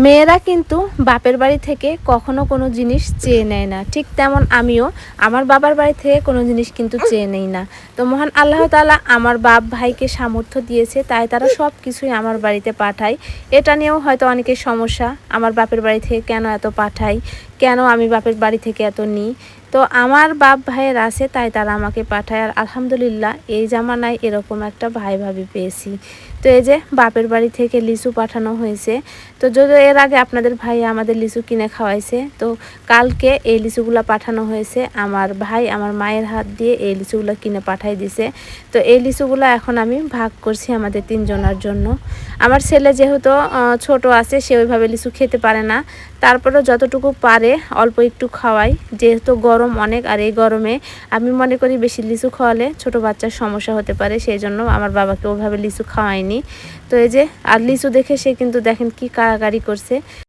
মেয়েরা কিন্তু বাপের বাড়ি থেকে কখনো কোনো জিনিস চেয়ে নেয় না, ঠিক তেমন আমিও আমার বাবার বাড়ি থেকে কোনো জিনিস কিন্তু চেয়ে নেই না। তো মহান আল্লাহ তাআলা আমার বাপ ভাইকে সামর্থ্য দিয়েছে, তাই তারা সব কিছুই আমার বাড়িতে পাঠায়। এটা নিয়েও হয়তো অনেকের সমস্যা, আমার বাপের বাড়ি থেকে কেন এত পাঠাই, কেন আমি বাপের বাড়ি থেকে এত নিই। তো আমার বাপ ভাইয়ের আছে, তাই তারা আমাকে পাঠায়। আর আলহামদুলিল্লাহ এই জামানায় এরকম একটা ভাই ভাবি পেয়েছি। তো এই যে বাপের বাড়ি থেকে লিচু পাঠানো হয়েছে। তো যদি এর আগে আপনাদের ভাই আমাদের লিচু কিনে খাওয়াইছে, তো কালকে এই লিচুগুলো পাঠানো হয়েছে। আমার ভাই আমার মায়ের হাত দিয়ে এই লিচুগুলো কিনে পাঠাই দিছে। তো এই লিচুগুলো এখন আমি ভাগ করছি আমাদের তিনজনের জন্য। আমার ছেলে যেহেতু ছোট আছে, সে ওইভাবে লিচু খেতে পারে না, তারপরেও যতটুকু পারে অল্প একটু খাওয়াই, যেহেতু গরম অনেক। আর এই গরমে আমি মনে করি বেশি লিচু খাওয়ালে ছোট বাচ্চার সমস্যা হতে পারে, সেই জন্য আমার বাবাকে ওইভাবে লিচু খাওয়াইনি। তো এই যে আর লিচু দেখে সে কিন্তু দেখেন কি কাড়াকাড়ি করছে।